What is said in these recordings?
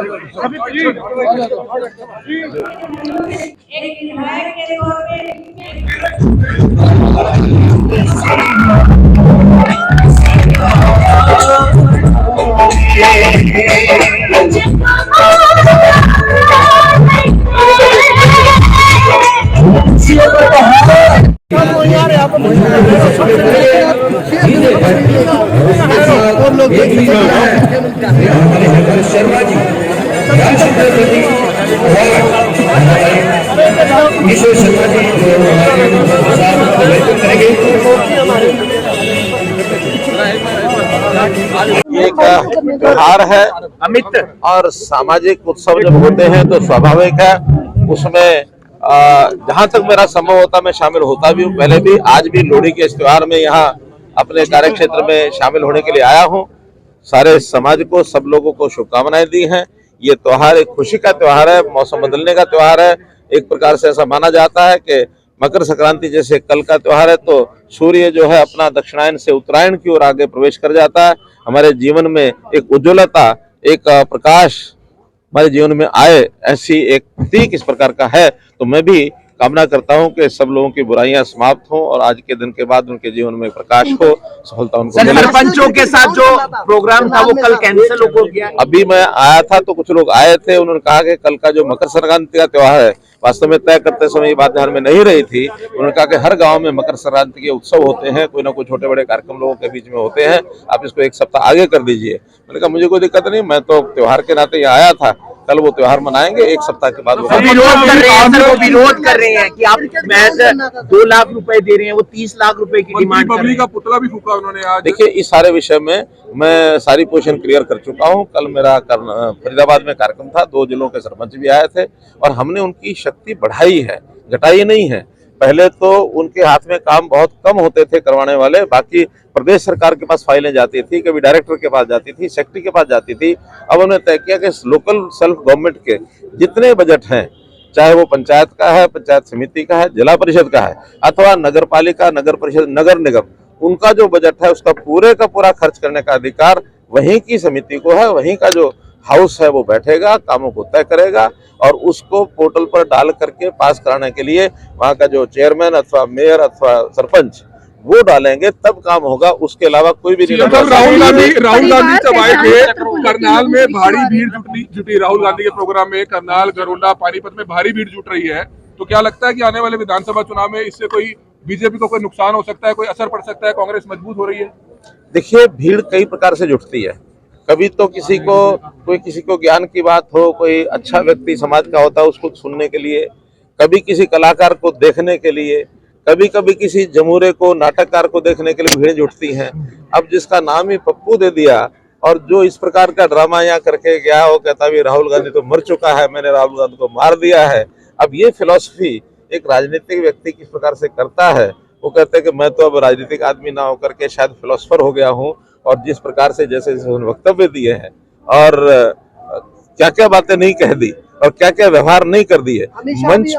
विधायक के तौर पे एक त्योहार है अमित, और सामाजिक उत्सव जब होते हैं तो स्वाभाविक है उसमें जहां तक मेरा संभव होता मैं शामिल होता भी हूँ। पहले भी, आज भी लोहड़ी के इस त्योहार में यहाँ अपने कार्य क्षेत्र में शामिल होने के लिए आया हूँ। सारे समाज को, सब लोगों को शुभकामनाएं दी हैं। ये त्योहार एक खुशी का त्योहार है, मौसम बदलने का त्योहार है। एक प्रकार से ऐसा माना जाता है कि मकर संक्रांति जैसे कल का त्योहार है तो सूर्य जो है अपना दक्षिणायन से उत्तरायण की ओर आगे प्रवेश कर जाता है। हमारे जीवन में एक उज्ज्वलता, एक प्रकाश हमारे जीवन में आए, ऐसी एक प्रतीक इस प्रकार का है। तो मैं भी कामना करता हूं कि सब लोगों की बुराइयां समाप्त हों और आज के दिन के बाद उनके जीवन में प्रकाश हो, सफलता उनको मिले। सरपंचों के साथ जो प्रोग्राम था वो कल कैंसिल हो गया। अभी मैं आया था तो कुछ लोग आए थे, उन्होंने कहा कि कल का जो मकर संक्रांति का त्योहार है, वास्तव में तय करते समय ये बात ध्यान में नहीं रही थी। उन्होंने कहा कि हर गांव में मकर संक्रांति के उत्सव होते हैं, कोई ना कोई छोटे बड़े कार्यक्रम लोगों के बीच में होते हैं, आप इसको एक सप्ताह आगे कर दीजिए। मैंने कहा मुझे कोई दिक्कत नहीं, मैं तो त्योहार के नाते यहाँ आया था, कल वो त्योहार मनाएंगे, एक सप्ताह के बाद। विरोध कर रहे हैं कि आप महज 2 लाख रुपए दे रहे हैं, वो 30 लाख रुपए की डिमांड कर रहे हैं। का पुतला भी फूका उन्होंने आज। देखिए, इस सारे विषय में मैं सारी पोजीशन क्लियर कर चुका हूं। कल मेरा फरीदाबाद में कार्यक्रम था, 2 जिलों के सरपंच भी आए थे और हमने उनकी शक्ति बढ़ाई है, घटाई नहीं है। पहले तो उनके हाथ में काम बहुत कम होते थे करवाने वाले, बाकी प्रदेश सरकार के पास फाइलें जाती थी, कभी डायरेक्टर के पास जाती थी, सेक्रेटरी के पास जाती थी। अब उन्होंने तय किया कि लोकल सेल्फ गवर्नमेंट के जितने बजट हैं, चाहे वो पंचायत का है, पंचायत समिति का है, जिला परिषद का है, अथवा नगर पालिका, नगर परिषद, नगर निगम, उनका जो बजट है उसका पूरे का पूरा खर्च करने का अधिकार वहीं की समिति को है। वहीं का जो हाउस है वो बैठेगा, कामों को तय करेगा और उसको पोर्टल पर डाल करके पास कराने के लिए वहाँ का जो चेयरमैन अथवा मेयर अथवा सरपंच वो डालेंगे, तब काम होगा। उसके अलावा कोई भी नहीं। राहुल गांधी जब आए थे करनाल में भारी भीड़ जुटी राहुल गांधी के प्रोग्राम में, करनाल, गरोंडा, पानीपत में भारी भीड़ जुट रही है। तो क्या लगता है कि आने वाले विधानसभा चुनाव में इससे कोई बीजेपी को कोई नुकसान हो सकता है, कोई असर पड़ सकता है, कांग्रेस मजबूत हो रही है? देखिए, भीड़ कई प्रकार से जुटती है। कभी तो किसी को ज्ञान की बात हो, कोई अच्छा व्यक्ति समाज का होता है उसको सुनने के लिए, कभी किसी कलाकार को देखने के लिए, कभी कभी किसी जमूरे को, नाटककार को देखने के लिए भीड़ जुटती हैं। अब जिसका नाम ही पप्पू दे दिया और जो इस प्रकार का ड्रामा यहाँ करके गया, वो कहता भी राहुल गांधी तो मर चुका है, मैंने राहुल गांधी को मार दिया है। अब ये फिलॉसफी एक राजनीतिक व्यक्ति किस प्रकार से करता है, वो कहते हैं कि मैं तो अब राजनीतिक आदमी ना होकर के शायद फिलोसफर हो गया हूँ। और जिस प्रकार से जैसे वक्तव्य दिए हैं और क्या क्या बातें नहीं कह दी और क्या क्या व्यवहार नहीं कर दिए मंच,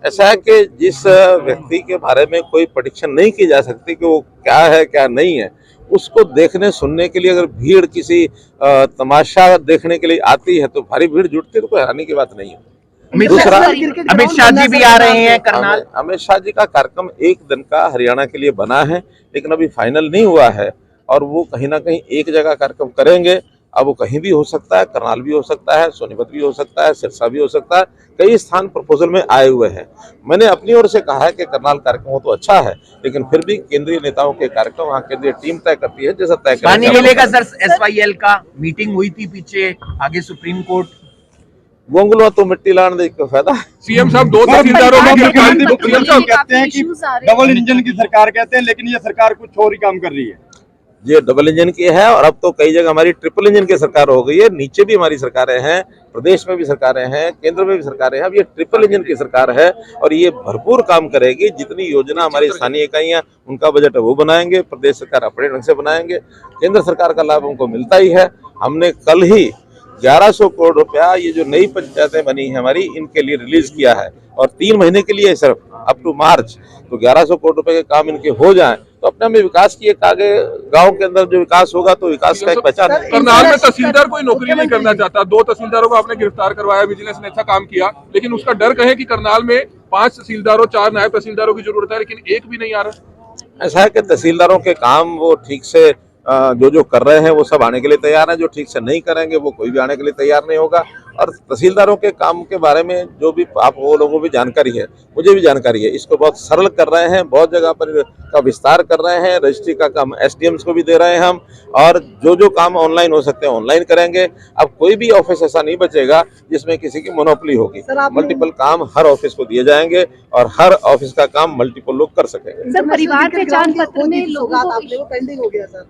ऐसा है कि जिस व्यक्ति के बारे में कोई प्रेडिक्शन नहीं की जा सकती कि वो क्या है क्या नहीं है, उसको देखने सुनने के लिए अगर भीड़ किसी तमाशा देखने के लिए आती है तो भारी भीड़ जुटती है, तो कोई हैरानी की बात नहीं है। दूसरा, अमित शाह जी भी आ रहे हैं करनाल। अमित शाह जी का कार्यक्रम 1 दिन का हरियाणा के लिए बना है, लेकिन अभी फाइनल नहीं हुआ है और वो कहीं ना कहीं एक जगह कार्यक्रम करेंगे। अब वो कहीं भी हो सकता है, करनाल भी हो सकता है, सोनीपत भी हो सकता है, सिरसा भी हो सकता है, कई स्थान प्रपोजल में आए हुए हैं। मैंने अपनी ओर से कहा है कि करनाल कार्यक्रम हो तो अच्छा है, लेकिन फिर भी केंद्रीय नेताओं के कार्यक्रम वहाँ केंद्रीय टीम तय करती है, जैसा तय पानी मिलेगा सर। SYL का मीटिंग हुई थी पीछे, आगे सुप्रीम कोर्ट। गोंगलुआ तो मिट्टी लाने देख के फायदा। सीएम साहब 2 तहसीलदारों सीएम साहब कहते हैं कि डबल इंजन की सरकार कहते हैं, लेकिन ये सरकार कुछ और ही काम कर रही है। ये डबल इंजन की है और अब तो कई जगह हमारी ट्रिपल इंजन की सरकार हो गई है। नीचे भी हमारी सरकारें हैं, प्रदेश में भी सरकारें हैं, केंद्र में भी सरकारें हैं। अब ये ट्रिपल इंजन की सरकार है और ये भरपूर काम करेगी। जितनी योजना हमारी स्थानीय इकाइयां उनका बजट है वो बनाएंगे, प्रदेश सरकार अपने ढंग से बनाएंगे, केंद्र सरकार का लाभ हमको मिलता ही है। हमने कल ही 1100 करोड़ रुपया ये जो नई पंचायतें बनी है हमारी, इनके लिए रिलीज किया है और 3 महीने के लिए सिर्फ अप टू मार्च। तो 1100 करोड़ रुपए के काम इनके हो जाएं तो अपने में विकास की एक आगे गांव के अंदर जो विकास होगा तो विकास का एक पहचान है। करनाल में तहसीलदार कोई नौकरी नहीं करना चाहता, 2 तहसीलदारों को आपने गिरफ्तार करवाया, विजिलेंस ने अच्छा काम किया, लेकिन उसका डर कहे कि करनाल में 5 तहसीलदारों 4 नायब तहसीलदारों की जरूरत है, लेकिन एक भी नहीं आ रहा। ऐसा है कि तहसीलदारों के काम वो ठीक से जो कर रहे हैं वो सब आने के लिए तैयार हैं, जो ठीक से नहीं करेंगे वो कोई भी आने के लिए तैयार नहीं होगा। और तहसीलदारों के काम के बारे में जो भी आप वो लोगों को भी जानकारी है, मुझे भी जानकारी है, इसको बहुत सरल कर रहे हैं, बहुत जगह पर का विस्तार कर रहे हैं, रजिस्ट्री का काम एसडीएम्स को भी दे रहे हैं हम, और जो काम ऑनलाइन हो सकते हैं ऑनलाइन करेंगे। अब कोई भी ऑफिस ऐसा नहीं बचेगा जिसमें किसी की मोनोपोली होगी। मल्टीपल काम हर ऑफिस को दिए जाएंगे और हर ऑफिस का काम मल्टीपल लोग कर सकेंगे। सर, परिवार पहचान पत्र में लोगों को पेंडिंग हो गया सर।